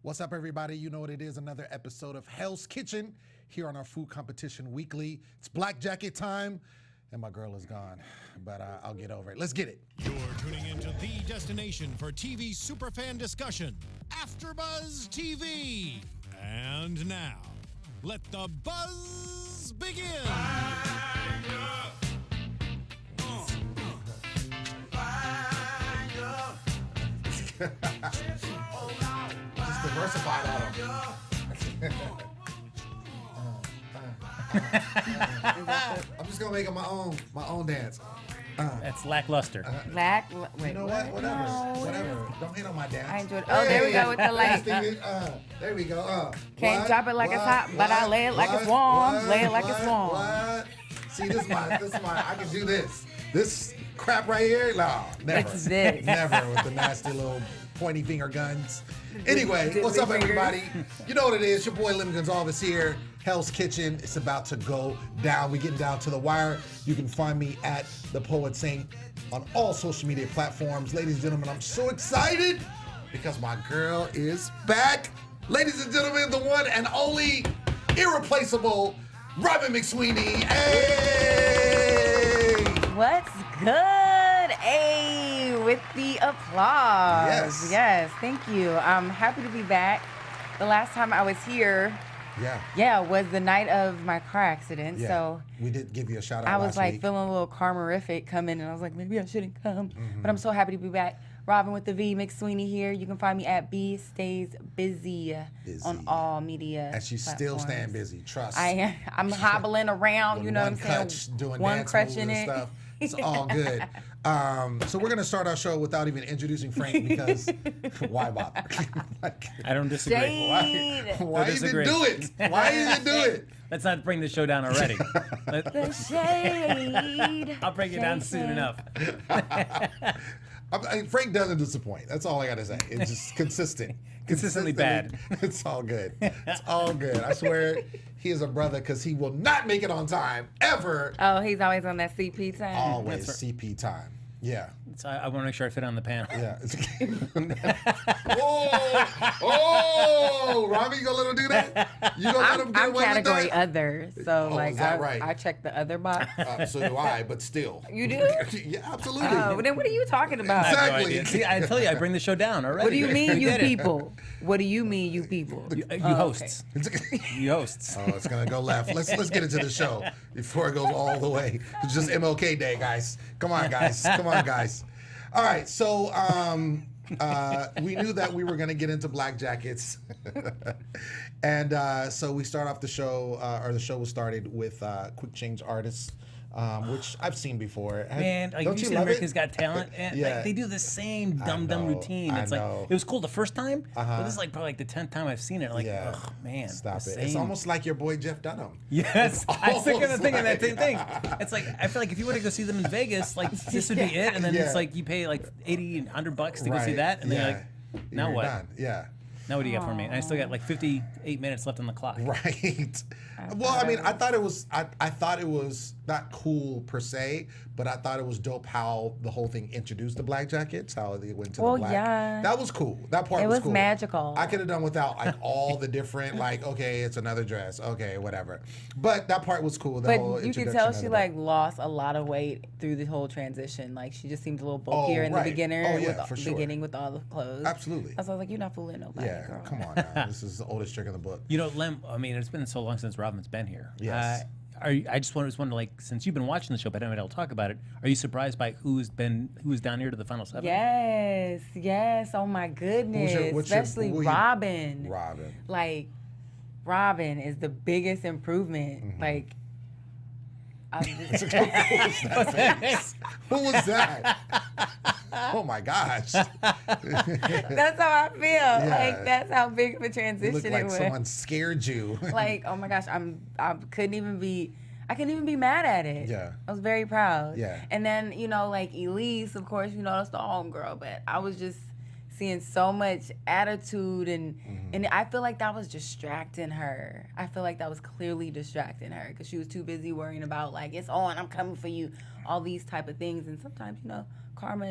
What's up, everybody? You know what it is, another episode of Hell's Kitchen here on our Food Competition Weekly. It's Black Jacket time, and my girl is gone, but I'll get over it. Let's get it. You're tuning into the destination for TV superfan discussion, AFTERBUZZ TV. And now, let the buzz begin. Just diversified I'm just gonna make it my own dance. That's lackluster. Wait, you know what? Whatever. No. Whatever. Don't hate on my dance. I enjoyed it. Oh, there we go with the light. There we go. Can't drop it like it's hot, but I lay it like it's warm. Lay it like it's warm. What? See, this is my. I can do this. This crap right here, no, never. It's this. Never with the nasty little pointy finger guns. Anyway, what's up, everybody? You know what it is. Your boy Lem Gonsalves here. Hell's Kitchen. It's about to go down. We're getting down to the wire. You can find me at The Poet Saint on all social media platforms. Ladies and gentlemen, I'm so excited because my girl is back. Ladies and gentlemen, the one and only irreplaceable Rhavin McSweaney. Hey! What's good? Hey, with the applause. Yes. Yes, thank you. I'm happy to be back. The last time I was here, was the night of my car accident. Yeah. So we did give you a shout out. I was like week. feeling a little karmarific coming, and I was like, maybe I shouldn't come. But I'm so happy to be back. Rhavin with the V, McSweaney here. You can find me at B Stays Busy on all media. And she's still staying busy. Trust. I'm hobbling around. You know what I'm saying? Doing one dance crutch moves in and it. stuff. It's all good. So we're gonna start our show without even introducing Frank because why bother? I don't disagree. Why even do it? Why even do it? Let's not bring the show down already. The shade. I'll break it down soon enough. Frank doesn't disappoint. That's all I gotta say. It's just consistent. Consistently bad. It's all good. It's all good. I swear he is a brother because he will not make it on time ever. Oh, he's always on that CP time. Always CP time. Yeah. So I want to make sure I fit on the panel. Yeah. Oh, Robbie, you gonna let him do that? You gonna let him get I'm away with category that? other, so is that right? I check the other box. So do I, but still. You do? Yeah, absolutely. Oh, then what are you talking about? Exactly. I have no idea. See, I tell you, I bring the show down already. What do you mean, you did it. people? What do you mean, you people? You Oh, hosts. okay. You hosts. Oh, it's gonna go left. Let's get into the show before it goes all the way. It's just MLK Day, guys. Come on, guys. Come on, guys. All right, so we knew that we were gonna get into black jackets, and so we start off the show, or the show was started with Quick Change Artists, which I've seen before. Man, like, Don't you you seen love America's it? Got Talent? And Yeah. like, they do the same dumb routine. I It's know. like, it was cool the first time, but Uh-huh. this is like probably like the 10th time I've seen it. Like, Yeah. oh man, Stop the it. It's same. almost like your boy Jeff Dunham. Yes, I was thinking of almost that like- same thing. It's like, I feel like if you were to go see them in Vegas, like this would be it, and then Yeah. it's like you pay like $80 and $100 to go see Right. that, and then Yeah. you're like, now You're what? done. Yeah. Now what do you got for me? And I still got like 58 minutes left on the clock. Right. Well, I mean, I thought it was not cool per se, but I thought it was dope how the whole thing introduced the black jackets, how they went to the black. yeah. That was cool. That part It was was cool. magical. I could have done without like all the different like, okay, it's another dress, okay, whatever. But that part was cool. The whole But you can introduction tell of she the- like lost a lot of weight through the whole transition. Like she just seemed a little bulkier in right. the beginning. Oh, yeah, with, for sure. beginning with all the clothes. Absolutely. I was like, you're not fooling nobody, Yeah, girl. come on now. This is the oldest trick in the book. You know, Lem, I mean, it's been so long since Robin's been here. Yes. I just was wondering, like, since you've been watching the show, but I haven't been able to talk about it, are you surprised by who's down here to the final 7? Yes. Oh my goodness. Especially Rhavin. Rhavin. Like, Rhavin is the biggest improvement. Like, I'm just Who was that? Oh my gosh. that's how I feel. Like that's how big of a It transition looked it like was. someone scared you. Like, oh my gosh, I couldn't even be mad at it. Yeah. I was very proud. Yeah. And then, you know, like Elise, of course, you know, that's the homegirl, but I was just seeing so much attitude and I feel like that was distracting her. I feel like that was clearly distracting her because she was too busy worrying about like, it's on, I'm coming for you, all these type of things. And sometimes, you know, karma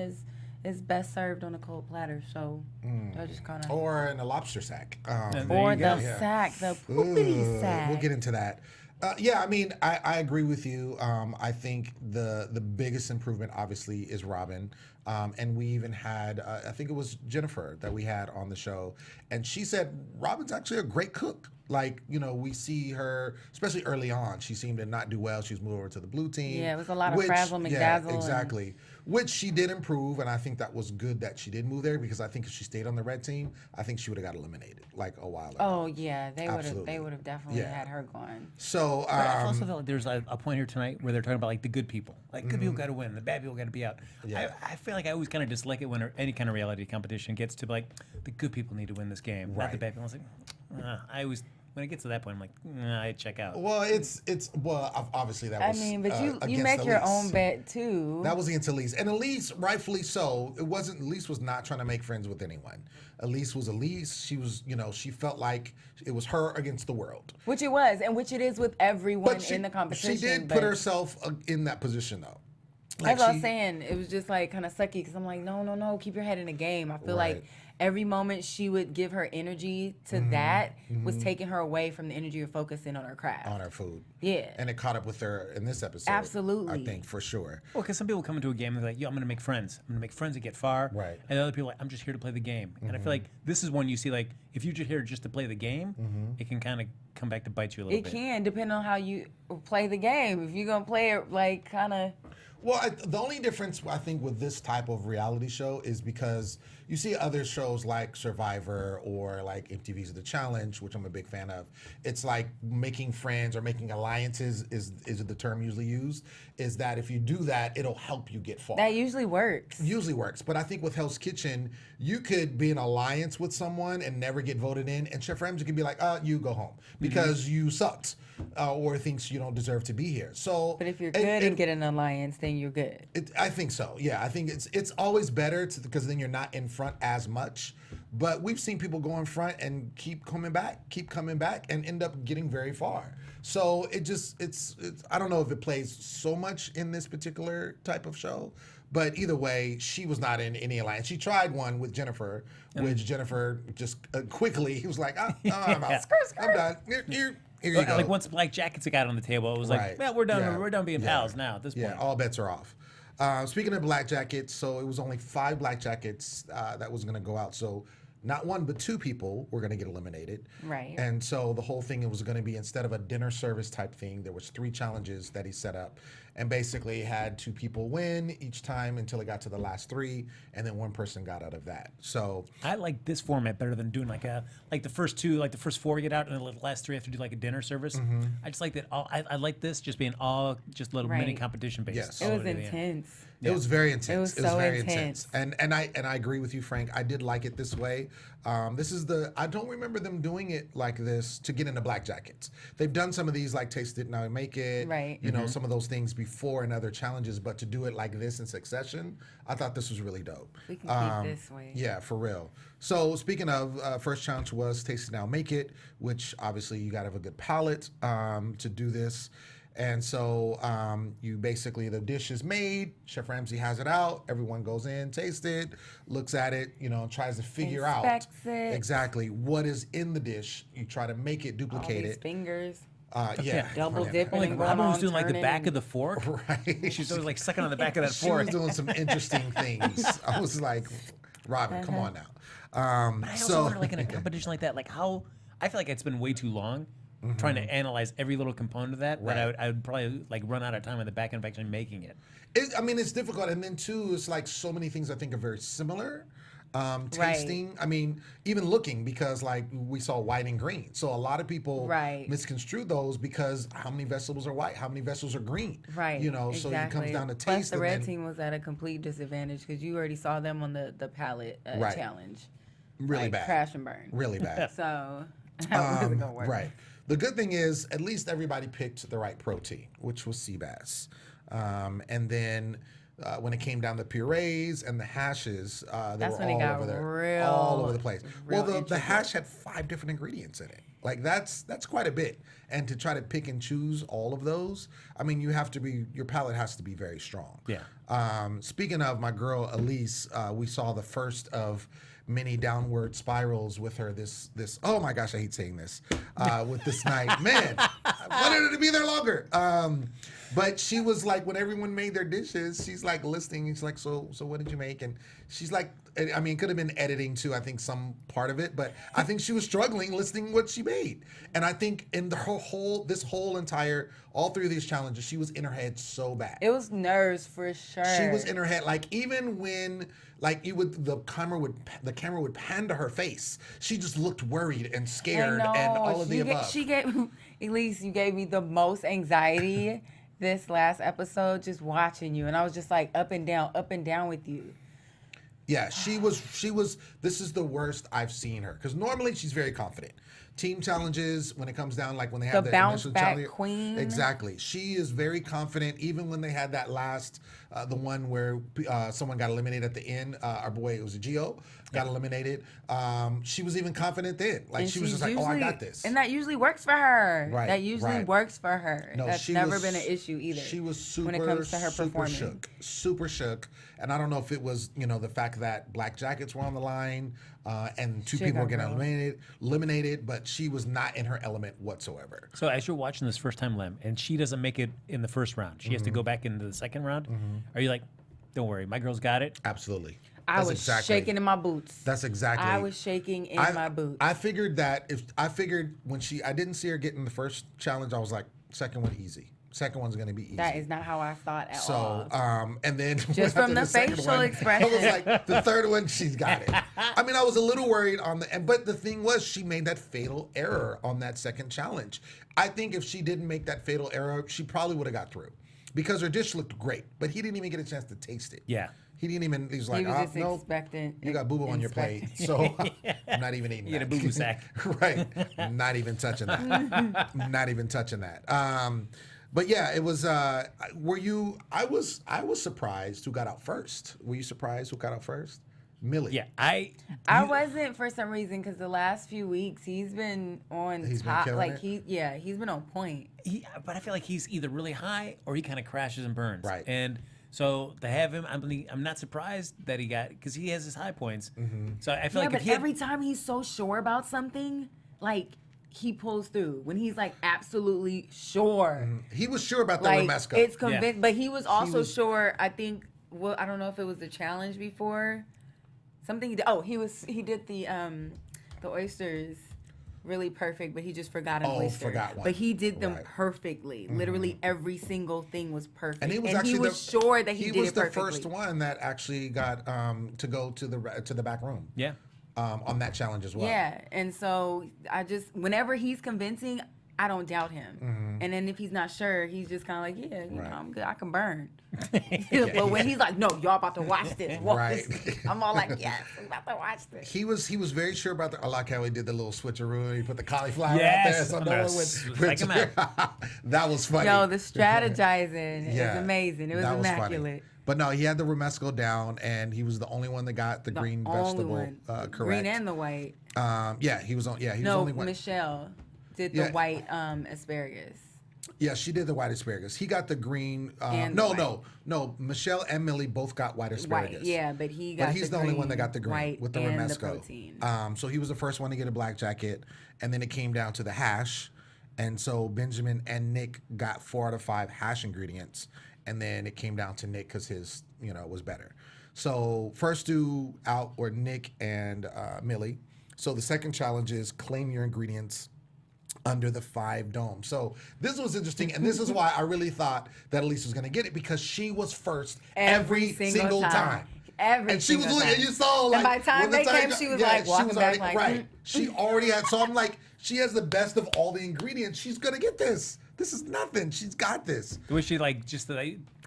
it's best served on a cold platter. So they're just kind of. Or in a lobster sack. there Or you go. the sack, the poopity sack. We'll get into that. Yeah, I mean, I agree with you. I think the biggest improvement, obviously, is Rhavin. And we even had, I think it was Jennifer that we had on the show. And she said Rhabin's actually a great cook. Like, you know, we see her, especially early on, she seemed to not do well. She was moved over to the blue team. Yeah, it was a lot of frazzle McDazzle. Yeah, exactly. Which she did improve, and I think that was good that she did move there, because I think if she stayed on the red team, I think she would have got eliminated like a while ago. Oh yeah, they would have. Absolutely. They would have definitely Yeah. had her going. So But I also feel like there's a point here tonight where they're talking about like the good people. Like good people got to win, the bad people got to be out. Yeah. I feel like I always kind of dislike it when any kind of reality competition gets to like the good people need to win this game, not the Right. bad people. I was like, I always when it gets to that point, I'm like, I check out. well, it's obviously that I was. mean, but you against make your Elise. own bet too. That was against Elise, and Elise, rightfully so. It wasn't. Elise was not trying to make friends with anyone. Elise was Elise. She was, you know, she felt like it was her against the world. Which it was, and which it is with everyone But in the competition. she did but put herself in that position, though. That's what I was she- saying. It was just like kind of sucky because I'm like, no, keep your head in the game. I feel Right. like every moment she would give her energy to that was taking her away from the energy of focusing on her craft. on her food. Yeah. And it caught up with her in this episode. Absolutely. I think, for sure. Well, because some people come into a game and they're like, yo, I'm going to make friends. I'm going to make friends that get far. Right. And other people are like, I'm just here to play the game. And I feel like this is one you see, like, if you're just here just to play the game, it can kind of come back to bite you a little It bit. can, depending on how you play the game. If you're going to play it like kind of. Well, the only difference I think with this type of reality show is because you see other shows like Survivor or like MTV's The Challenge, which I'm a big fan of. It's like making friends or making alliances is the term usually used. Is that if you do that, it'll help you get far. That usually works. Usually works, but I think with Hell's Kitchen, you could be in alliance with someone and never get voted in, and Chef Ramsay could be like, you go home because you sucked, or thinks you don't deserve to be here. So, But if you're good and get an alliance, then you're good. I think so. Yeah, I think it's always better because then you're not in front as much. But we've seen people go in front and keep coming back, and end up getting very far. So it's I don't know if it plays so much in this particular type of show, but either way, she was not in any alliance. She tried one with Jennifer, which Jennifer just quickly was like, I'm out. I'm done. Here you go. Like once Black Jackets got on the table, it was Right. like, well, we're done. Yeah. We're done being Yeah. pals now at this point. Yeah, all bets are off. Speaking of Black Jackets, so it was only 5 Black Jackets that was going to go out. So not one, but 2 people were going to get eliminated. Right. And so the whole thing, it was going to be, instead of a dinner service type thing, there was 3 challenges that he set up. And basically had 2 people win each time until it got to the last 3, and then 1 person got out of that. So I like this format better than doing like the first 2, like the first 4 get out, and the last 3 have to do like a dinner service. I just like that. I like this just being all just little mini Right. competition based. Yes. all It was the way to the end. intense. it was very intense. was so very intense. And I agree with you, Frank. I did like it this way. This is I don't remember them doing it like this to get into Black Jackets. They've done some of these like Taste It Now Make It. Right. You know, some of those things before in other challenges, but to do it like this in succession, I thought this was really dope. We can keep this way. Yeah, for real. So speaking of, first challenge was Taste It Now Make It, which obviously you got to have a good palate to do this. And so you basically, the dish is made, Chef Ramsay has it out, everyone goes in, tastes it, looks at it, you know, tries to figure out Inspects it. exactly what is in the dish. You try to make it, All duplicate these it. fingers. Yeah. Double Yeah. dipping Like and going Robin was on, doing like the turning back of and- the fork. Right. She's always like sucking on the back of that She fork. was doing some interesting things. I was like, Robin, come on now. I also wonder, like in a competition like that, like how I feel like it's been way too long trying to analyze every little component of that. Right. That I would probably like run out of time on the back end of actually making it. I mean, it's difficult, and then too, it's like so many things I think are very similar. Tasting, I mean, even looking, because like we saw white and green, so a lot of people Right. misconstrue those because how many vegetables are white, how many vegetables are green, Right. You know, so it comes down to Plus, taste. the and red then team was at a complete disadvantage because you already saw them on the palette Right. challenge. really Like, bad, Crash and burn. really bad. So that wasn't gonna work. Right. The good thing is, at least everybody picked the right protein, which was sea bass. And then when it came down to purees and the hashes, they That's were when it all got over there, real- all over the place. real Well, the intricate. hash had 5 different ingredients in it. Like that's quite a bit, and to try to pick and choose all of those, I mean, your palate has to be very strong. Yeah. Speaking of my girl Elise, we saw the first of many downward spirals with her this oh my gosh, I hate saying this, with this night. Man, I wanted her to be there longer. But she was like, when everyone made their dishes, she's like listening. She's like, so what did you make? And she's like, I mean, it could have been editing too, I think, some part of it, but I think she was struggling listening what she made. And I think in this whole entire, all 3 of these challenges, she was in her head so bad. It was nerves for sure. She was in her head, like even when like the camera would pan to her face, she just looked worried and scared and all of the above. She gave Elise, you gave me the most anxiety this last episode just watching you, and I was just like up and down with you. Yeah, she was. This is the worst I've seen her, because normally she's very confident. Team challenges, when it comes down, like when they have The the bounce initial back challenge, queen. Exactly, she is very confident. Even when they had that last, the one where someone got eliminated at the end, our boy, it was a Gio, got eliminated. She was even confident then. Like And she was just like, "Oh, I got this." And that usually works for her. Right, That usually right. works for her. No, That's she never was- been an issue either. She was super, when it comes to her super performing. super shook. And I don't know if it was, the fact that black jackets were on the line, and 2 She people were got getting eliminated, but she was not in her element whatsoever. So as you're watching this first time, Lem, and she doesn't make it in the first round, she has to go back into the second round. Are you like, don't worry, my girl's got it? Absolutely. I That's was exactly- shaking in my boots. That's exactly. I was shaking in my boots. I figured that when I didn't see her get in the first challenge, I was like, second one easy. Second one's gonna be easy. That is not how I thought at So, all. and then Just after from the second facial one, expression. I was like, the third one, she's got it. I mean, I was a little worried but the thing was, she made that fatal error on that second challenge. I think if she didn't make that fatal error, she probably would have got through, because her dish looked great, but he didn't even get a chance to taste it. Yeah. He didn't even. He was like, He was just no, expecting. you got boo-boo on your plate, so I'm not even eating You that. get a boo-boo sack. Right. Not even touching that. Not even touching that. But yeah, it was. Were you? I was surprised who got out first. Were you surprised who got out first? Millie. Yeah, I wasn't for some reason, because the last few weeks he's been on He's been top. killing Like it? he's been on point. but I feel like he's either really high or he kind of crashes and burns. Right. And so to have him, I'm not surprised that he got, because he has his high points. So I feel Yeah, like but if he had, every time he's so sure about something, like he pulls through. When he's like absolutely sure. He was sure about the Like Romesco. it's convinced, but he was also was- sure. I think. Well, I don't know if it was the challenge before. Something he did. Oh, he did the oysters really perfect, but he just forgot an oyster. Forgot one. But he did them Right. perfectly. Literally every single thing was perfect. and he was sure that he did was it the perfectly. first one that actually got to go to the back room. yeah. On that challenge as well. Yeah, and so whenever he's convincing, I don't doubt him. And then if he's not sure, he's just kind of like, yeah, you Right. know, I'm good. I can burn. But when he's like, no, y'all about to watch this. Right. I'm all like, yes, I'm about to watch this. He was very sure about I like how he did the little switcheroo. He put the cauliflower Yes, out there, so I'm no gonna one would. psych him That was funny. Yo, the strategizing Yeah, is amazing. It was that funny. immaculate. But no, he had the Romesco down, and he was the only one that got the green Only vegetable one. correct. Green and the white. Yeah, he was on. Yeah, he was No, only one. Michelle did Yeah. the white asparagus. Yeah, she did the white asparagus. He got the green. And the No. Michelle and Millie both got white asparagus. White, yeah, but he got. But he's the only one that got the green white with the and Romesco. the protein. So he was the first one to get a black jacket, and then it came down to the hash, and so Benjamin and Nick got 4 out of 5 hash ingredients, and then it came down to Nick because his was better. So first two out were Nick and Millie. So the second challenge is claim your ingredients under the 5 domes. So this was interesting, and this is why I really thought that Elise was going to get it, because she was first every single time. Every And she was single looking, time. you saw And like by the time when they came, she was like walking back already, like, right. She already had. So I'm like, she has the best of all the ingredients. She's gonna get this. This is nothing. She's got this. The way she just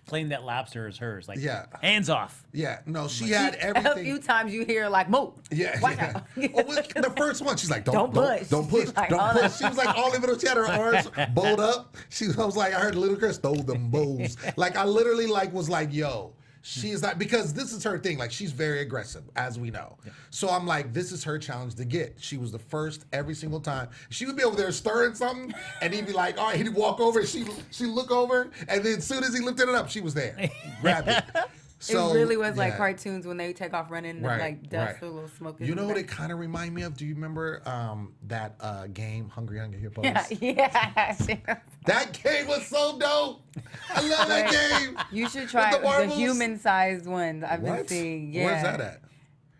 claimed that lobster is hers. Like, Yeah. hands off. Yeah. No, she had A everything. few times you hear like, move. Yeah, Watch yeah. out. Oh, with the first one, she's like, Don't push. don't push, She's like, don't all push. that. She was like, all of it, she had her arms bowled up. I was like, I heard Little Chris throw them bows. Like, I literally was like, yo, She's like, because this is her thing. Like, she's very aggressive, as we know. Yeah. So I'm like, this is her challenge to get. She was the first every single time. She would be over there stirring something, and he'd be like, all right, he'd walk over, and she'd look over, and then as soon as he lifted it up, she was there. Grabbed it. So, it really was like cartoons when they take off running, like dust or little smoke. You know what it kind of reminded me of? Do you remember that game, Hungry Hippos? Yeah. That game was so dope. I love that game. You should try the human-sized ones I've been seeing. Yeah. Where's that at?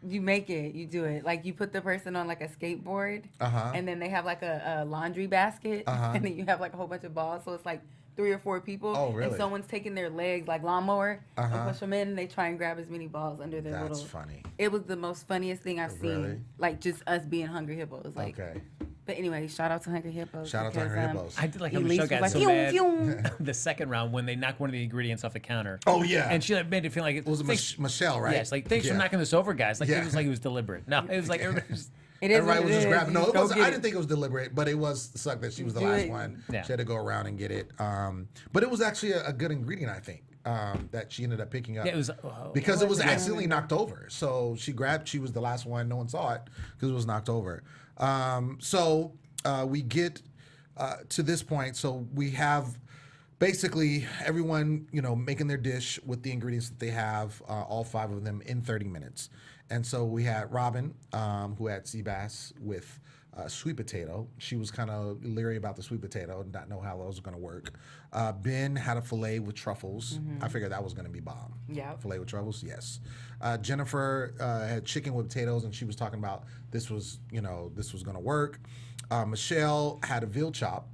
You make it. You do it. Like, you put the person on, like, a skateboard, and then they have, like, a laundry basket, and then you have, like, a whole bunch of balls. So it's, like, 3 or 4 people. Oh, really? And someone's taking their legs, like lawnmower, and push them in, and they try and grab as many balls under their little... That's funny. It was the most funniest thing I've seen. Like, just us being Hungry Hippos. Like, okay. But anyway, shout out to Hungry Hippos. Shout out to Hungry Hippos. I did like how Michelle got so mad the second round when they knocked one of the ingredients off the counter. Oh, yeah. And she made it feel like... It was Michelle, right? Yes, like, thanks for knocking this over, guys. Like, it was like it was deliberate. No, it was like... Everybody was just grabbing. No, it wasn't. I didn't think it was deliberate, but it was sucked that she was the last one. Yeah. She had to go around and get it. But it was actually a good ingredient, I think, that she ended up picking up. Yeah, it was because it was accidentally knocked over. So she grabbed. She was the last one. No one saw it because it was knocked over. So we get to this point. So we have basically everyone, making their dish with the ingredients that they have, all 5 of them in 30 minutes. And so we had Rhavin, who had sea bass with sweet potato. She was kind of leery about the sweet potato and not know how those were going to work. Ben had a filet with truffles. I figured that was going to be bomb. Yeah. Filet with truffles, yes. Jennifer had chicken with potatoes, and she was talking about this was going to work. Michelle had a veal chop,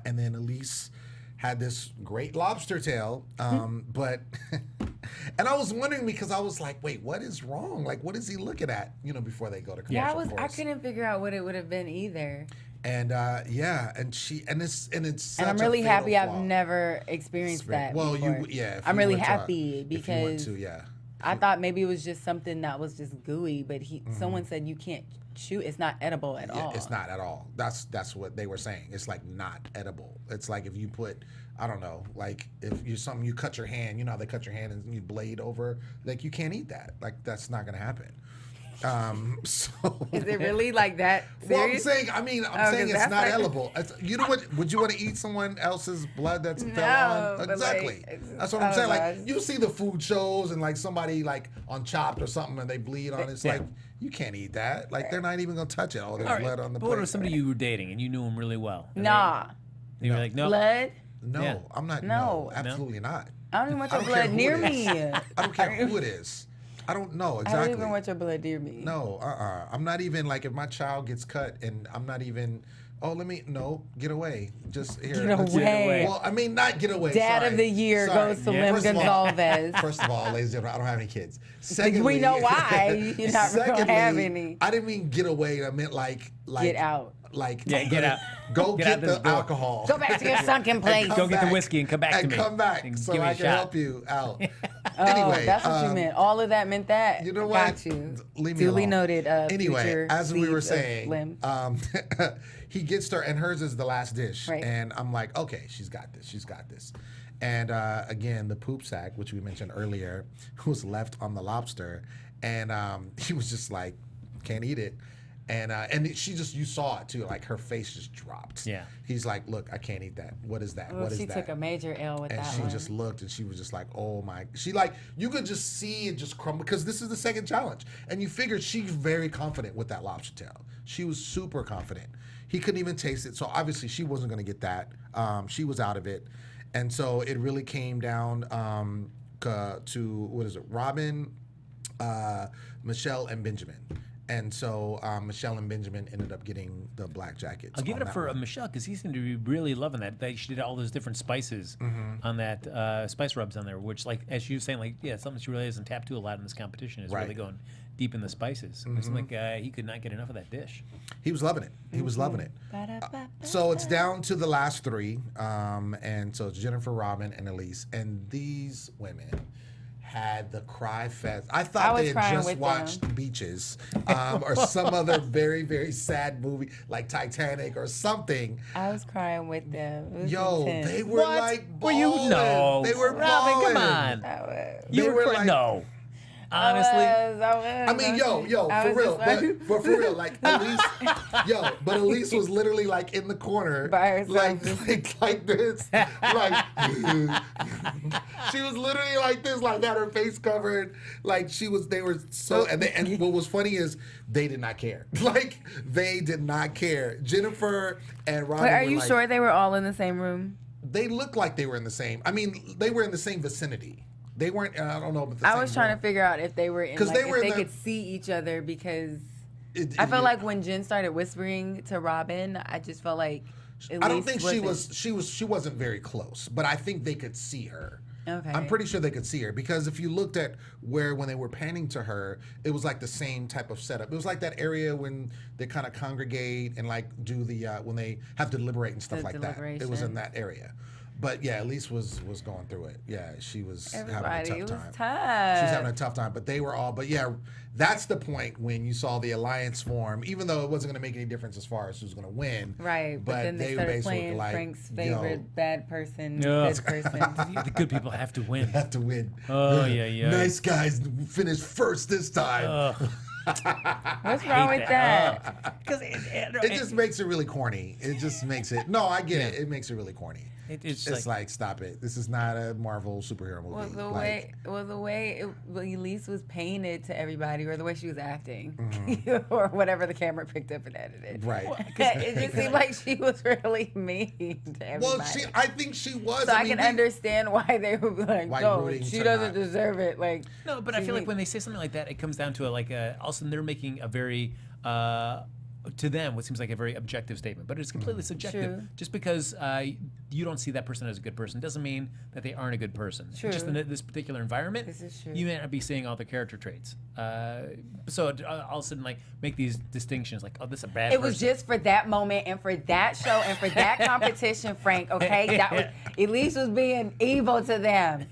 and then Elise had this great lobster tail, but and I was wondering because I was like, wait, what is wrong? Like, what is he looking at? Before they go to commercial. Yeah, I couldn't figure out what it would have been either. And it's such I'm really happy flaw. I've never experienced that. Well, before. I'm really happy because I thought maybe it was just something that was just gooey, but someone said you can't chew. It's not edible at all. It's not at all. That's what they were saying. It's like not edible. It's like if you put, I don't know, like if you cut your hand, how they cut your hand and you blade over, like you can't eat that. Like that's not gonna happen. So is it really like that serious? Well, I'm saying it's not edible. Would you want to eat someone else's blood that's fell on? Exactly. That's what I'm saying. Like you see the food shows and like somebody like on Chopped or something and they bleed on it. It's like you can't eat that. Like they're not even gonna touch it. Oh, there's blood on the plate. What if somebody you were dating and you knew him really well? Nah. You were like, no. Blood? No, I'm not. No, absolutely not. I don't even want your blood near me. I don't care who it is. I don't know exactly. I don't even want your blood near me. No, I'm not even like if my child gets cut and I'm not even. Oh, get away. Just here. Get away. Well, not get away. Dad of the year goes to Lem Gonsalves. First of all, ladies and gentlemen, I don't have any kids. Secondly, we know why. You're not going to have any. I didn't mean get away. I meant like get out. Like get out. Go get the alcohol. Go back to your sunken place. Go get the whiskey and come back to me. And come back so I can help you out. Anyway, that's what you meant. All of that meant that. You know what? Got you. Leave me Duly alone. Noted. Anyway, as we were saying, he gets her, and hers is the last dish, right. And I'm like, okay, she's got this. And again, the poop sack, which we mentioned earlier, was left on the lobster, and he was just like, can't eat it. And you saw it too, like her face just dropped. Yeah. He's like, look, I can't eat that. What is that? Well, what is that? She took a major L with that one. And she just looked and she was just like, oh my. You could just see it just crumble because this is the second challenge. And you figured she's very confident with that lobster tail. She was super confident. He couldn't even taste it. So obviously she wasn't going to get that. She was out of it. And so it really came down to, what is it, Rhavin, Michelle, and Benjamin. And so Michelle and Benjamin ended up getting the black jackets. I'll give it up for Michelle because he seemed to be really loving that. She did all those different spices on that spice rubs on there, which, like as she was saying, like something she really hasn't tapped to a lot in this competition is really going deep in the spices. It seemed like he could not get enough of that dish. He was loving it. He was loving it. So it's down to the last 3, and so it's Jennifer, Rhavin, and Elise, and these women had the cry fest. I thought they had just watched Beaches or some other very, very sad movie like Titanic or something. I was crying with them. It was Yo, intense. they were like balling. Were you? No. They were Rhavin, balling. come on. I was. You were like, no. Honestly. I mean, yo, for real, but for real, like Elise, but Elise was literally like in the corner, by herself, like this, like she was literally like this, like had her face covered, like she was. They were so, and what was funny is they did not care, like they did not care. Jennifer and Rhavin. But are you sure they were all in the same room? They looked like they were in the same. I mean, they were in the same vicinity. They weren't. I don't know. But I was trying to figure out if they were in, like, if they could see each other, because I felt like when Jen started whispering to Rhavin, I just felt like I don't think she wasn't very close, but I think they could see her. Okay. I'm pretty sure they could see her, because if you looked at when they were panning to her, it was like the same type of setup. It was like that area when they kind of congregate and like do the when they have to deliberate and stuff like that. It was in that area. But yeah, Elise was going through it. Yeah, she was having a tough time. She was having a tough time. But they were all. But yeah, that's the point when you saw the alliance form. Even though it wasn't going to make any difference as far as who's going to win. Right. But then they started playing like, Frank's favorite bad person. Good person. The good people have to win. Have to win. Oh yeah. Nice guys finish first this time. What's wrong with that? Because it just makes it really corny. It just makes it. No, I get it. It makes it really corny. It's like stop it. This is not a Marvel superhero movie. Well, the way Elise was painted to everybody, or the way she was acting, or whatever the camera picked up and edited. Right. It just seemed like she was really mean to everybody. Well, I think she was. So I can understand why they would be like, no, she doesn't deserve it. Like, no, but I feel like when they say something like that, it comes down to all of a sudden they're making a very to them what seems like a very objective statement, but it's completely subjective. True. Just because you don't see that person as a good person doesn't mean that they aren't a good person. True. Just in this particular environment, this is true. You may not be seeing all the character traits. So all of a sudden, like, make these distinctions, like, oh, this is a bad person. It was just for that moment and for that show and for that competition, Frank, okay? That was, Elise was being evil to them.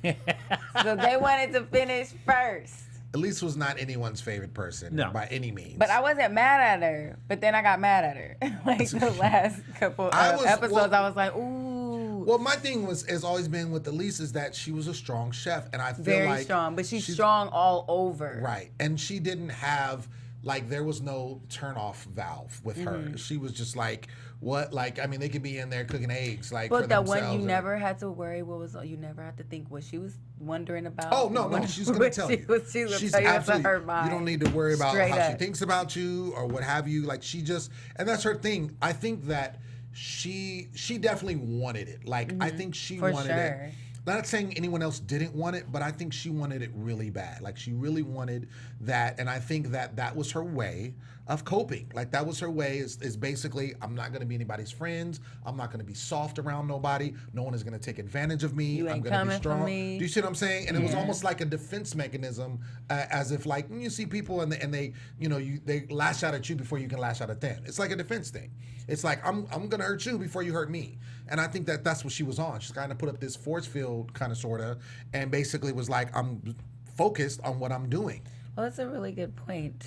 So they wanted to finish first. Elise was not anyone's favorite person by any means. But I wasn't mad at her. But then I got mad at her. Like the last couple episodes, I was like, ooh. Well, my thing has always been with Elise is that she was a strong chef. And I feel very strong. But she's strong all over. Right. And she didn't have, like, there was no turn-off valve with her. She was just like, what? Like, I mean, they could be in there cooking eggs, like, but for that themselves. one, you never had to worry. You never had to think what she was wondering about. Oh, no, she's going to tell you. She's absolutely, her mind. You don't need to worry about Straight how up. she thinks about you or what have you. Like, she just, and that's her thing. I think that she definitely wanted it. Like, I think she wanted it. Not saying anyone else didn't want it, but I think she wanted it really bad. Like, she really wanted that, and I think that was her way of coping. Like, that was her way is basically, I'm not going to be anybody's friends. I'm not going to be soft around nobody. No one is going to take advantage of me. I'm going to be strong. Do you see what I'm saying? And it was almost like a defense mechanism, as if, like, when you see people and they they lash out at you before you can lash out at them. It's like a defense thing. It's like, I'm going to hurt you before you hurt me. And I think that's what she was on. She's kind of put up this force field kind of sort of, and basically was like, I'm focused on what I'm doing. Well, that's a really good point.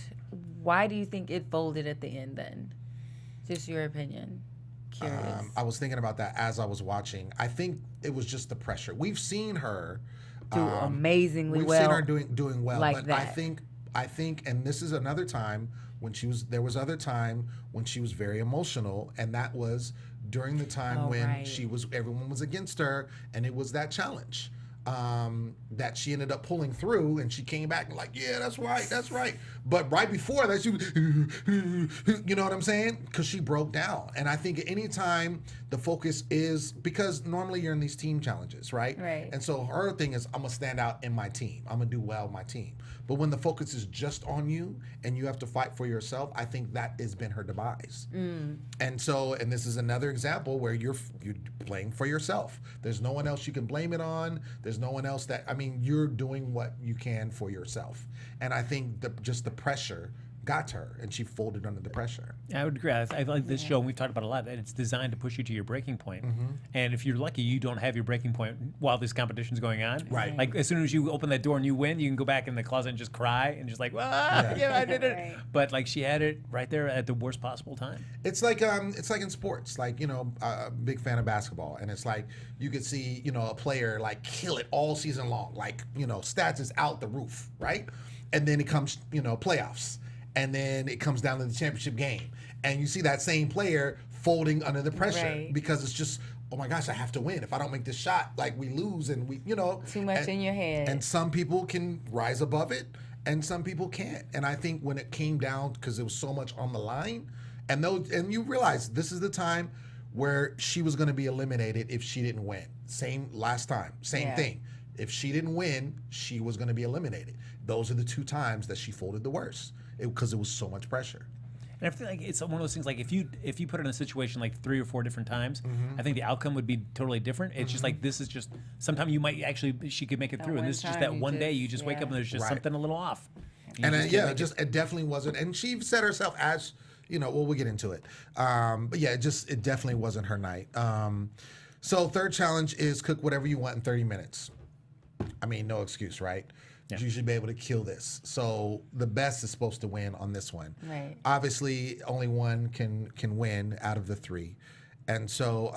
Why do you think it folded at the end then? Just your opinion. Curious. I was thinking about that as I was watching. I think it was just the pressure. We've seen her do amazingly well. We've seen her doing well. Like but that. I think, and this is another time when there was other time when she was very emotional, and that was during the time when everyone was against her, and it was that challenge. That she ended up pulling through, and she came back and like, yeah, that's right. But right before that, she was, you know what I'm saying? Because she broke down. And I think anytime the focus is, because normally you're in these team challenges, right? Right. And so her thing is, I'm going to stand out in my team. I'm going to do well in my team. But when the focus is just on you and you have to fight for yourself, I think that has been her demise. And so, and this is another example where you're playing for yourself. There's no one else you can blame it on. There's no one else you're doing what you can for yourself. And I think just the pressure got to her, and she folded under the pressure. I would agree. I like this show, and we've talked about it a lot, that it's designed to push you to your breaking point. And if you're lucky, you don't have your breaking point while this competition's going on. Right. Like, as soon as you open that door and you win, you can go back in the closet and just cry and just like, yeah, I did it. Right. But like, she had it right there at the worst possible time. It's like in sports, like, you know, a big fan of basketball, and it's like you could see, you know, a player like kill it all season long, like, you know, stats is out the roof, right? And then it comes, you know, playoffs, and then it comes down to the championship game, and you see that same player folding under the pressure Right. because it's just, oh my gosh, I have to win. If I don't make this shot, like, we lose, and we, you know, Too much in your head. And some people can rise above it, and some people can't. And I think when it came down, because there was so much on the line, and you realize this is the time where she was going to be eliminated if she didn't win. Same last time, same thing. If she didn't win, she was going to be eliminated. Those are the two times that she folded the worst, because it was so much pressure. And I feel like it's one of those things, like if you put her in a situation like 3 or 4 different times, I think the outcome would be totally different. It's just like, this is just, sometimes you might actually, she could make it through. And one this is just time that you one day just- you just wake up and there's just Right. something a little off. And it definitely wasn't. And she said herself, as you know, well, we'll get into it. But yeah, it definitely wasn't her night. So third challenge is cook whatever you want in 30 minutes. I mean, no excuse, right? Yeah. You should be able to kill this. So the best is supposed to win on this one. Right. Obviously, only one can win out of the 3, and so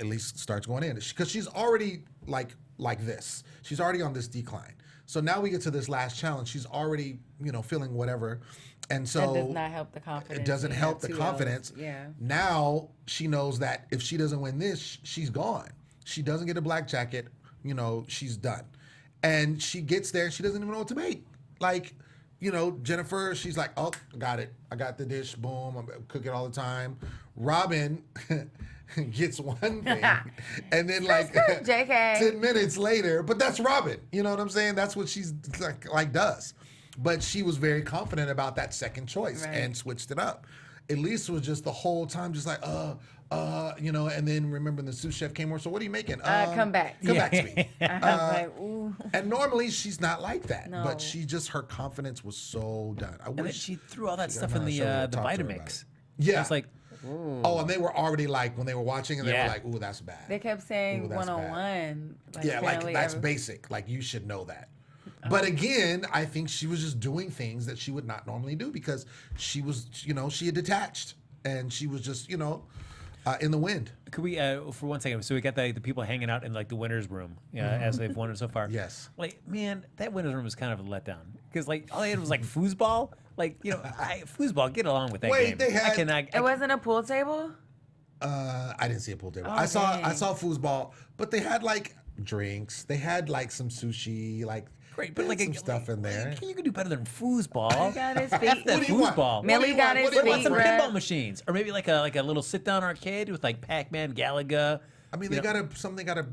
Elise starts going in because she's already like this. She's already on this decline. So now we get to this last challenge. She's already, you know, feeling whatever, and so that does not help the confidence. it doesn't You help have the 2 L's. confidence. Yeah. Now she knows that if she doesn't win this, she's gone. She doesn't get a black jacket. You know, she's done. And she gets there and she doesn't even know what to make. Like, you know, Jennifer, she's like, oh, got it. I got the dish. Boom. I'm cooking all the time. Rhavin gets one thing. And then like JK. 10 minutes later, but that's Rhavin. You know what I'm saying? That's what she's like does. But she was very confident about that second choice and switched it up. Elise was just the whole time just like, you know, and then remember the sous chef came over. So what are you making? Come back. Come back to me. I was like, ooh. And normally she's not like that, No. but her confidence was so done. I And then wish she threw all that she stuff got in another show to the talk to her about Vitamix. it. Yeah. It's like, oh, and they were already like, when they were watching, and they Yeah. were like, ooh, that's bad. They kept saying Ooh, that's bad. 101. Yeah, like apparently that's basic. Like you should know that. But again, I think she was just doing things that she would not normally do because she was, you know, she had detached and she was just, you know, in the wind. could we, for 1 second, so we got the people hanging out in like the winner's room, as they've won it so far. Yes. Like, man, that winner's room was kind of a letdown because like all they had was like foosball. Like, you know, foosball, get along with that game. They had. I cannot. It wasn't a pool table? I didn't see a pool table. Oh, I saw dang. foosball, but they had like drinks. They had like some sushi, like Great, they but had like some stuff in there. You can do better than foosball. He got his F feet. that What do you want? foosball. What do Millie you got want? his What do you What want? about some feet pinball rubbed. machines, or maybe like a little sit down arcade with like Pac-Man, Galaga. I mean, you they know. gotta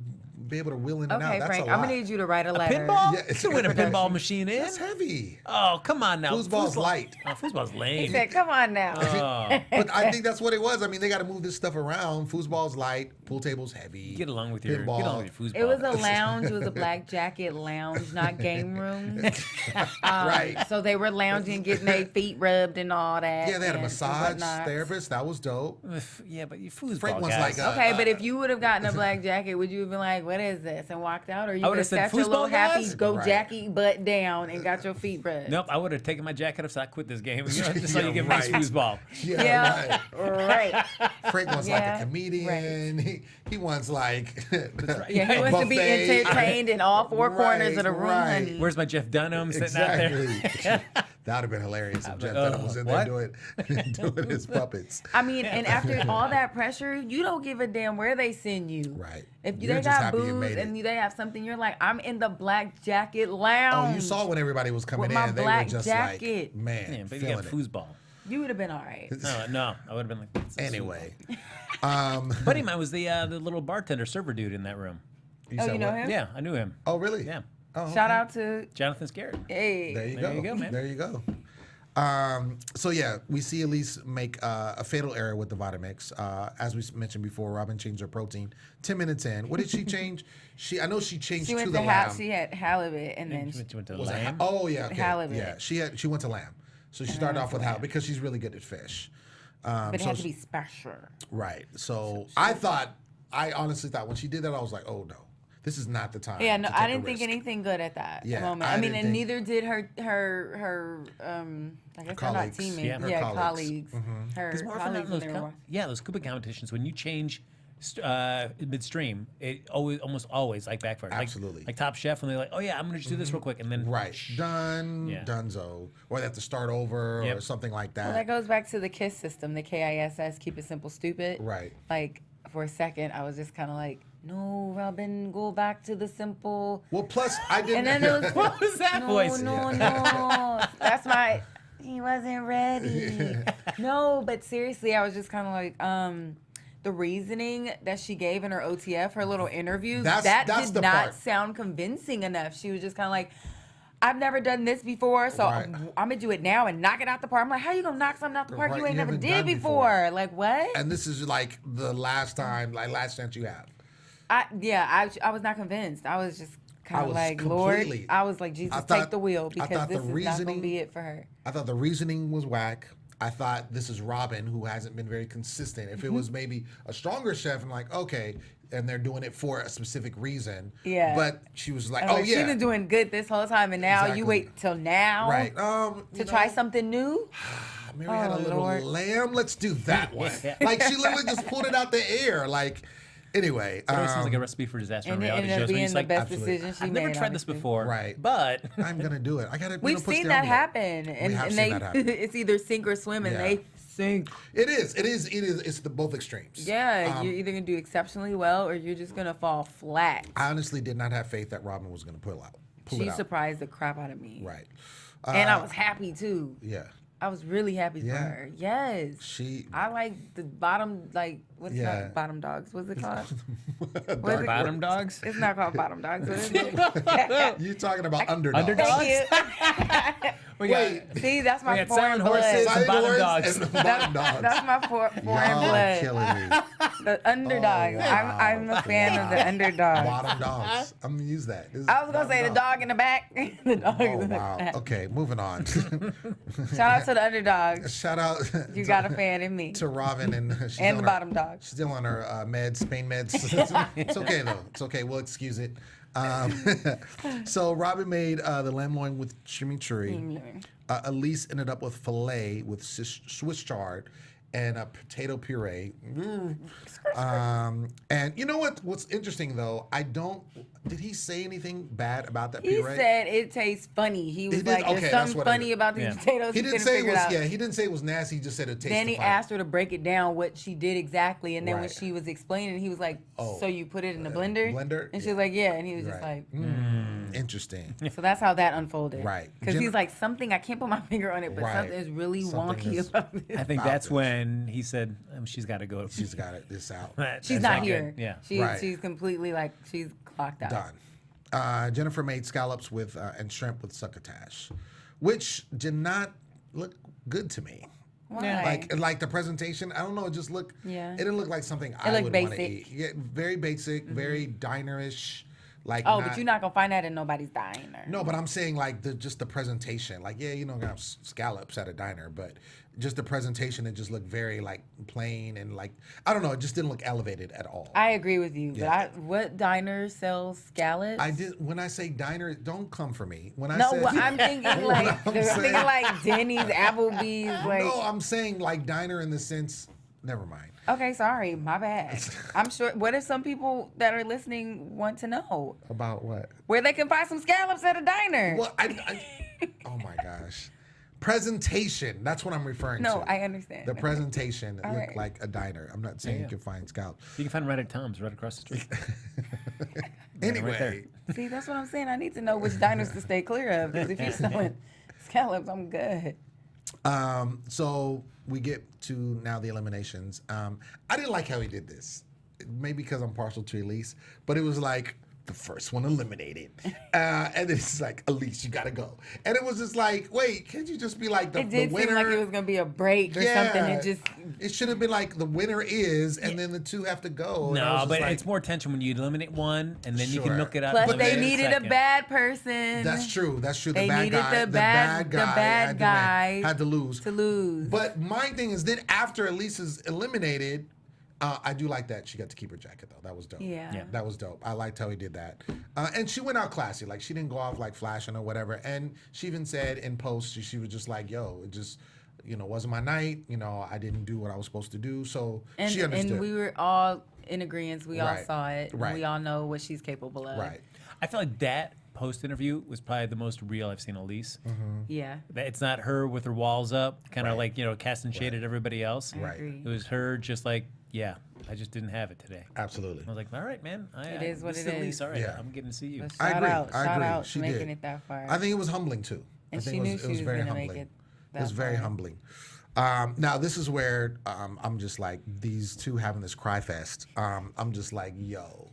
be able to wheel in and out. Okay, That's Frank, a I'm lot. gonna need you to write a letter. Pinball? Yeah, You can win a pinball machine in. That's heavy. Oh, come on now. Foosball's light. Oh, foosball's He lame. said, "Come on now." Oh, But I think that's what it was. I mean, they got to move this stuff around. Foosball's light, pool table's heavy. get along with your pinball. foosball. It was a lounge. It was a black jacket lounge, not game room. Right. So they were lounging, getting their feet rubbed and all that. Yeah, they had a and massage whatnot. therapist. That was dope. Yeah, but you foosball Frank was guys. like, Okay, but if you would have gotten a black jacket, would you have been like, "What is this?" and walked out, or you I would would've have said, sat your little "Foosball happy guys?" go Right. Jackie butt down and got your feet rubbed? Nope, I would have taken my jacket off, so I quit this game. You know, just so Yeah, you get nice right. foosball. Yeah, Right. right. Frank wants like Yeah, a comedian. He wants like Yeah, he wants to be buffet. entertained in all 4 corners of the room, Right. honey. Where's my Jeff Dunham sitting out there? Exactly. That would have been hilarious if Jeff Dunham was in there doing his puppets. I mean, and after all that pressure, you don't give a damn where they send you. Right. If You're they just got happy you booze made and it. they have something, you're like, I'm in the black jacket lounge. Oh, you saw when everybody was coming With my in. They were black just jacket. like, man, Yeah, but you feeling got it. foosball. You would have been all right. No, I would have been like. "This is Anyway, foosball." Buddy of mine was the little bartender server dude in that room. Oh, said you know what? him? Yeah, I knew him. Oh, really? Yeah, Oh, Shout okay. out to, Jonathan Scarrett. hey. There you There go. you go, man. There you go. So yeah, we see Elise make a fatal error with the Vitamix. As we mentioned before, Rhavin changed her protein 10 minutes in. What did she change? I know she changed She to went the to lamb. she had halibut and then She went to Was it lamb. oh yeah, okay. Halibut. Yeah, she went to lamb. So she started off with how, because she's really good at fish. But it had to be special. Right. So I honestly thought when she did that, I was like, oh no, this is not the time. Yeah, no, to take I a didn't think risk. anything good at that moment. I I mean, didn't and think- neither did her I guess they're not colleagues. teammates. Yeah. Yeah, Her colleagues. colleagues. Her Because more often colleagues than when not, they were those those Koopa competitions, when you change midstream, it almost like backfires. Absolutely. Like Top Chef, when they're like, oh yeah, I'm gonna just do this real quick, and then Right. Done. Yeah. Dunzo. Or they have to start over or Yep. something like that. Well, that goes back to the KISS system, the KISS, keep it simple, stupid. Right. Like, for a second, I was just kind of like, no, Robin, go back to the simple. Well, plus I didn't. And then it was, what was that no, voice? no, no. That's my, he wasn't ready. No, but seriously, I was just kind of like, the reasoning that she gave in her OTF, her little interview, That's did the not part. sound convincing enough. She was just kind of like, I've never done this before, so Right. I'm gonna do it now and knock it out the park. I'm like, how you gonna knock something out the park Right, you ain't you never haven't did done before? before. Like what? And this is like the last time, like last chance you have. I was not convinced. I was just I kind of was like, completely- Lord, I was like, Jesus, I thought- take the wheel I because thought this the is not reasoning- gonna be it for her. I thought the reasoning was whack. I thought this is Robin, who hasn't been very consistent. If it was maybe a stronger chef, I'm like, okay, and they're doing it for a specific reason. Yeah. But she was like, I was oh like, yeah, she's been doing good this whole time, and now Exactly. you wait till now right. to try something new. Mary had a Oh, little Lord. lamb. Let's do that one. Like she literally just pulled it out the air. Like anyway, It always seems like a recipe for disaster in And it reality ended shows. up When being it's the like, best absolutely. decision she I've made. never tried this obviously. before, Right. but I'm gonna do it. I gotta. We've seen that happen, and, have and seen they that happen. it's either sink or swim, and Yeah. they sink. It is. It's the both extremes. Yeah, you're either gonna do exceptionally well, or you're just gonna fall flat. I honestly did not have faith that Robin was gonna pull it She out. surprised the crap out of me. Right. And I was happy too. Yeah. I was really happy for Yeah. her. Yes. She. I like the bottom, like, what's Yeah. that? Bottom dogs. What's it called? Dark it- bottom dogs. It's not called bottom dogs. What is it? You talking about underdogs? Underdogs? Thank you. We got, See, that's we my got foreign silent blood. horses Side and bottom horse dogs. and bottom dogs. That's my foreign Y'all are blood. killing me. The underdog. wow. I'm a fan of the underdog. Bottom dogs. I'm gonna use that. I was gonna say the dog in the back. The dog Oh in the wow. back. Okay, moving on. Shout out to the underdogs. Shout out. You got a fan in me. to Robin and she's And on the her- bottom dog. She's still on her meds, pain meds. It's okay though. It's okay. We'll excuse it. So Robin made the lamb loin with chimichurri. Elise ended up with filet with Swiss chard and a potato puree. And you know what's interesting though? Did he say anything bad about that He puree? said it tastes funny. He was did? like, Okay, "There's that's something what I funny heard. about these Yeah. potatoes." He didn't couldn't say it figure was. out. Yeah, he didn't say it was nasty. He just said it tasted. Then he funny. asked her to break it down what she did exactly, and then when Right. she was explaining, he was like, Oh. "So you put it in a blender?" blender? And she Yeah. was like, "Yeah," and he was just Right. like, Interesting. So that's how that unfolded. Right. Because Jen- he's like, something, I can't put my finger on it, but Right. something is really Something wonky is- about this. I think About that's this. when he said she's got to go. She's got it. This out. She's That's not here. good. Yeah. Right. She's completely like, she's clocked out. Done. Jennifer made scallops with and shrimp with succotash, which did not look good to me. Why? Like the presentation, I don't know. It just looked. Yeah. It didn't look like something I looked would want to basic. eat. Yeah, very basic, very dinerish. Like. Oh, not- but you're not gonna find that in nobody's diner. No, but I'm saying like just the presentation. Like, yeah, you're not gonna have scallops at a diner, but just the presentation, it just looked very like plain and like I don't know. It just didn't look elevated at all. I agree with you. Yeah. But what diner sells scallops? I did when I say diner, don't come for me. When I No, said, well, I'm thinking like I'm I'm saying- thinking like Denny's, Applebee's, like. no, I'm saying like diner in the sense. Never mind. Okay, sorry, my bad. I'm sure. What if some people that are listening want to know About what? where they can find some scallops at a diner? Well, oh my gosh, presentation. That's what I'm referring to. No, I understand. The presentation All looked right. like a diner. I'm not saying you can find scallops. You can find right at Tom's, right across the street. Anyway, See, that's what I'm saying. I need to know which diners to stay clear of. Because if you're selling scallops, I'm good. so we get to now the eliminations. I didn't like how he did this. Maybe because I'm partial to Elise, but it was like the first one eliminated. And it's like, Elise, you gotta go. And it was just like, wait, can't you just be like the winner? It did seem like it was gonna be a break or something. It should have been like the winner is, and then the two have to go. No, but it's more tension when you eliminate one, and then you can look it up. Plus, they needed a bad person. That's true. That's true. They needed the bad guy had to lose. But my thing is, then after Elise is eliminated, I do like that she got to keep her jacket though. That was dope. Yeah. That was dope. I liked how he did that. And she went out classy. Like she didn't go off like flashing or whatever. And she even said in post, she was just like, yo, it just, wasn't my night. I didn't do what I was supposed to do. So she understood. And we were all in agreement. We all Right. saw it. Right. We all know what she's capable of. Right. I feel like that post-interview was probably the most real I've seen Elise. Yeah. It's not her with her walls up, kind of like, casting shade at everybody else. Right. Agree. It was her just like, yeah, I just didn't have it today. Absolutely. I was like, all right, man. It is what this it Elise. is. All right, Yeah. I'm getting to see you. But I shout agree. out, I shout agree. out She for making did. it that far. I think it was humbling too. And I think she knew she was very gonna humbling. make it It was that very far. humbling. Now this is where I'm just like these two having this cry fest. I'm just like, yo.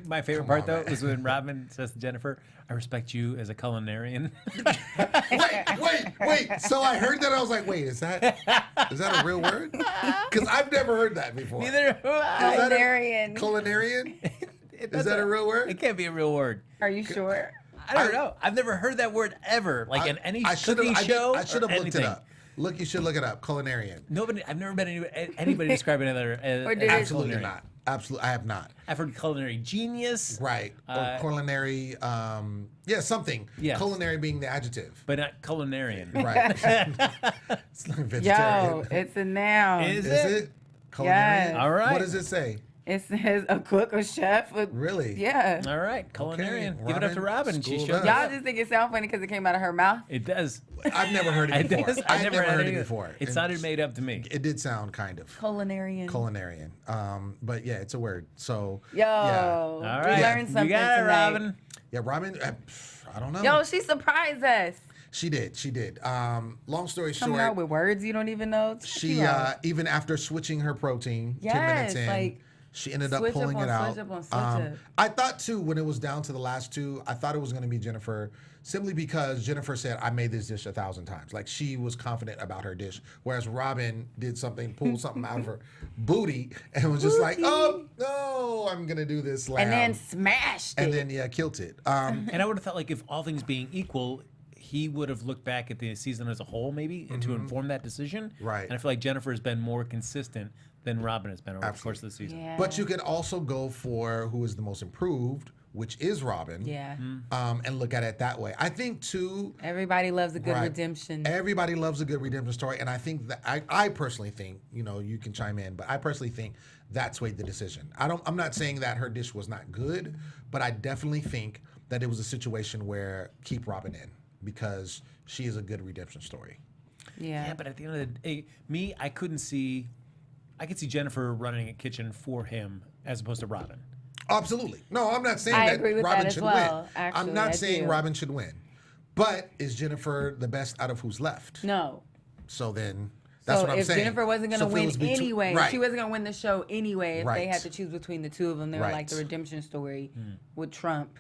My favorite Come part on, though man. was when Rhavin says to Jennifer, "I respect you as a culinarian." Wait. So I heard that. I was like, wait, is that a real word? Because I've never heard that before. Neither have I. Is that a- Culinarian. Culinarian? It Is that a real word? It can't be a real word. Are you sure? I don't know. I've never heard that word ever, like in any should've- cooking show. I should have or looked it anything. up. Look, you should look it up. Culinarian. Nobody. I've never been anybody describe another as, Or did as it- Absolutely culinary. not. Absolutely, I have not. I've heard culinary genius, Right. Or culinary, something. Yes. Culinary being the adjective. but not culinarian. Right. It's like vegetarian. Yo, it's a noun. Is Is it? it? Culinary? Yes. All right. What does it say? It says a cook or chef. Really? Yeah. All right, culinarian. Give it up to Robin, Robin. She schooled showed us. Y'all just think it sounds funny because it came out of her mouth. It does. I've never heard it It before. does. I've never heard it either. before. It sounded made up to me. It did sound kind of. Culinarian. Culinarian. But yeah, it's a word. So Yo. yeah. All We right, learned something you got it, tonight. Robin. Yeah, Robin, I don't know. Yo, she surprised us. She did. Long story Coming out short, with words you don't even know. she even after switching her protein 10 minutes Yes, in, like, she ended up switch up pulling on it out. switch up on switch up. I thought too when it was down to the last two, I thought it was going to be Jennifer simply because Jennifer said, "I made this dish 1,000 times." Like she was confident about her dish, whereas Robin did pulled something out of her booty, and was just like, "Oh no, I'm going to do this lamb," And then smashed it. and then killed it. And I would have thought like if all things being equal, he would have looked back at the season as a whole maybe and to inform that decision. Right. And I feel like Jennifer has been more consistent than Robin has been over the course of the season. Yeah. But you could also go for who is the most improved, which is Robin. Yeah. And look at it that way. I think too. Everybody loves a good Right. redemption. Everybody loves a good redemption story, and I think that I personally think, you can chime in, but I personally think that swayed the decision. I'm not saying that her dish was not good, but I definitely think that it was a situation where keep Robin in because she is a good redemption story. Yeah. Yeah, but at the end of the day, I could see Jennifer running a kitchen for him as opposed to Robin. Absolutely. No, I'm not saying I that agree with Robin that as should well, win. actually, I'm not I saying do. Robin should win. But is Jennifer the best out of who's left? No. So then that's So what I'm if saying. Jennifer wasn't going So to if it win was between- anyway, right. she wasn't going to win the show anyway if they Right. had to choose between the two of them. They were like Right. the redemption story with Trump.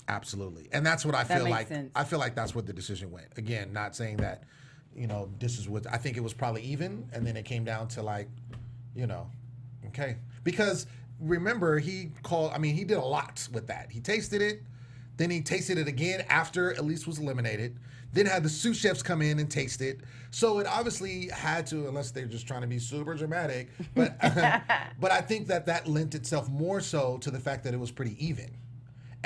Absolutely. And that's what I That feel makes like. sense. I feel like that's what the decision went. Again, not saying that, this is what I think it was probably even, and then it came down to like, okay. Because remember, he did a lot with that. He tasted it, then he tasted it again after Elise was eliminated, then had the sous chefs come in and taste it. So it obviously had to, unless they're just trying to be super dramatic, but but I think that lent itself more so to the fact that it was pretty even.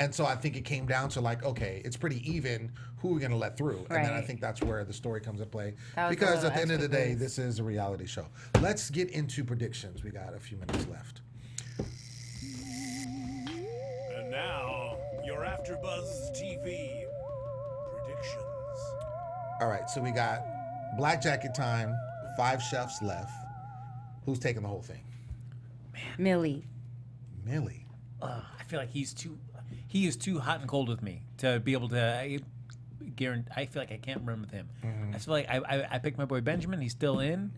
And so I think it came down to like, okay, it's pretty even. Who are we going to let through? And then I Right. think that's where the story comes into play. That was Because a at the end of the day, extra this is a reality show. Let's get into predictions. We got a few minutes left. And now, your AfterBuzz TV predictions. All right, so we got Black Jacket time, 5 chefs left. Who's taking the whole thing? Millie. Millie. I feel like he is too hot and cold with me to be able to I feel like I can't run with him. I feel like I picked my boy Benjamin. He's still in,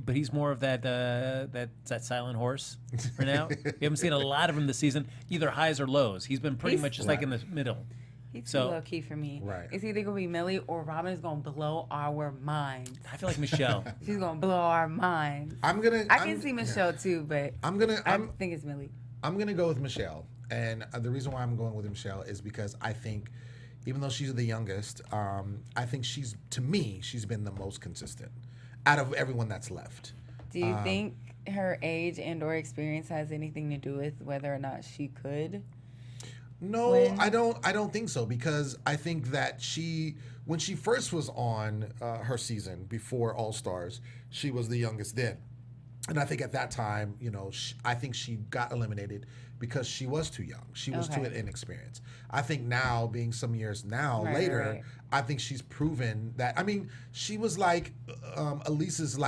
but he's more of that silent horse for now. We haven't seen a lot of him this season, either highs or lows. He's been pretty much just like in the middle. He's too low key for me. Right. It's either gonna be Millie or Rhavin is gonna blow our minds. I feel like Michelle. She's gonna blow our minds. I can see Michelle too, but I think it's Millie. I'm gonna go with Michelle, and the reason why I'm going with Michelle is because I think, even though she's the youngest, I think she's been the most consistent out of everyone that's left. Do you think her age and/or experience has anything to do with whether or not she could? No, I don't think so, because I think that when she first was on her season before All Stars, she was the youngest then. And I think at that time, I think she got eliminated because she was too young. She was too inexperienced. I think now, being some years later, I think she's proven that. I mean, she was like Elise's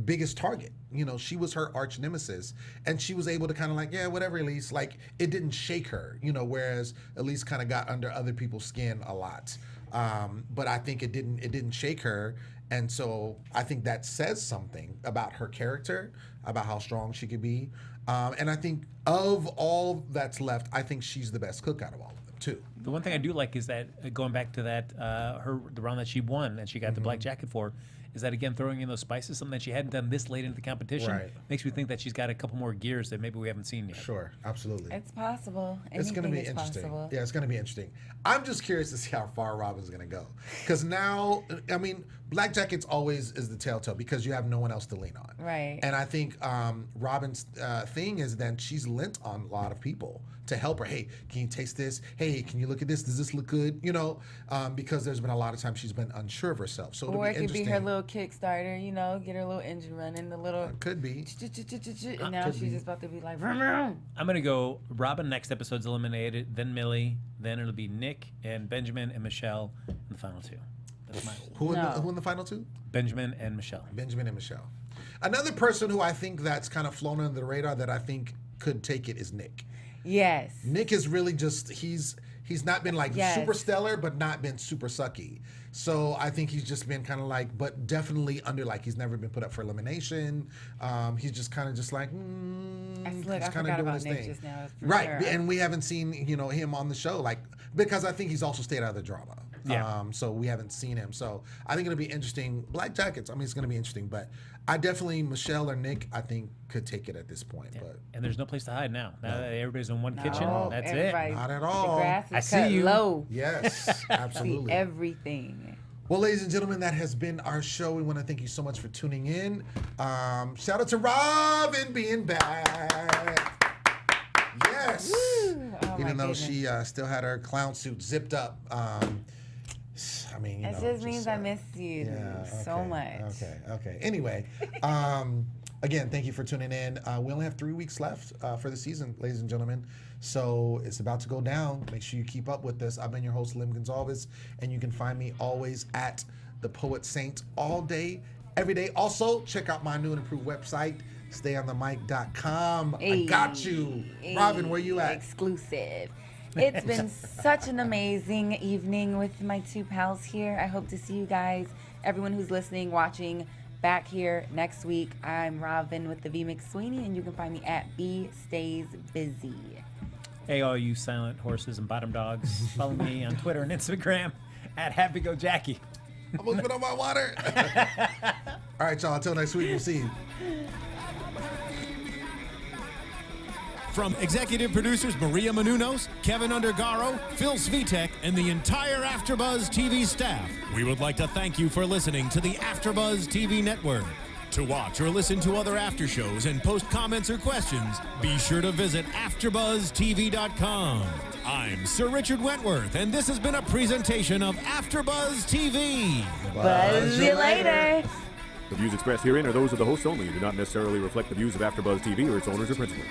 biggest target. She was her arch nemesis, and she was able to kind of yeah, whatever, Elise. It didn't shake her. Whereas Elise kind of got under other people's skin a lot. But I think it didn't shake her. And so I think that says something about her character, about how strong she could be. And I think of all that's left, I think she's the best cook out of all of them, too. The one thing I do like is that, going back to that, the round that she won and she got the black jacket for, is that, again, throwing in those spices, something that she hadn't done this late into the competition, makes me think that she's got a couple more gears that maybe we haven't seen yet. Sure, absolutely. It's possible. It's going to be interesting. Possible. Yeah, it's going to be interesting. I'm just curious to see how far Rhabin's going to go. Because now, I mean, black jackets always is the telltale because you have no one else to lean on. Right. And I think Rhabin's thing is that she's lent on a lot of people to help her. Hey, can you taste this? Hey, can you look at this? Does this look good? Because there's been a lot of times she's been unsure of herself. So or it could be her little Kickstarter, get her little engine running, the little. Could be. And now she's just about to be like, vroom, vroom. I'm going to go Rhabin next episode's eliminated, then Millie, then it'll be Nick and Benjamin and Michelle in the final two. That's my Who in the final two? Benjamin and Michelle. Benjamin and Michelle. Another person who I think that's kind of flown under the radar that I think could take it is Nick. Yes. Nick is really just he's not been super stellar, but not been super sucky. So I think he's just been kind of but definitely under he's never been put up for elimination. He's just kind of just I forgot about Nick just now. Right, sure. And we haven't seen him on the show because I think he's also stayed out of the drama. Yeah. So we haven't seen him. So I think it'll be interesting. Black jackets. I mean, it's going to be interesting, but I definitely Michelle or Nick I think could take it at this point. Yeah. But and there's no place to hide now. Now that everybody's in one kitchen, that's it. Not at all. The grass is I cut see you. low. Yes, absolutely. See everything. Well, ladies and gentlemen, that has been our show. We want to thank you so much for tuning in. Shout out to Rhavin being back. Yes. Oh, even though she still had her clown suit zipped up. I mean, it just means I miss you so much. Okay. Anyway, again, thank you for tuning in. We only have 3 weeks left for the season, ladies and gentlemen. So it's about to go down. Make sure you keep up with this. I've been your host, Lem Gonsalves, and you can find me always at The Poet Saint all day, every day. Also, check out my new and improved website, stayonthemic.com. I got you. Rhavin, where you at? Exclusive. It's been such an amazing evening with my two pals here. I hope to see you guys, everyone who's listening, watching, back here next week. I'm Rhavin with the V McSweaney, and you can find me at B Stays Busy. Hey, all you silent horses and bottom dogs, follow me on Twitter and Instagram at Happy Go Jackie. Almost been on my water. All right, y'all. Until next week, we'll see you. From executive producers Maria Menounos, Kevin Undergaro, Phil Svitek, and the entire AfterBuzz TV staff, we would like to thank you for listening to the AfterBuzz TV network. To watch or listen to other after shows and post comments or questions, be sure to visit AfterBuzzTV.com. I'm Sir Richard Wentworth, and this has been a presentation of AfterBuzz TV. Buzz you later. The views expressed herein are those of the hosts only and do not necessarily reflect the views of AfterBuzz TV or its owners or principals.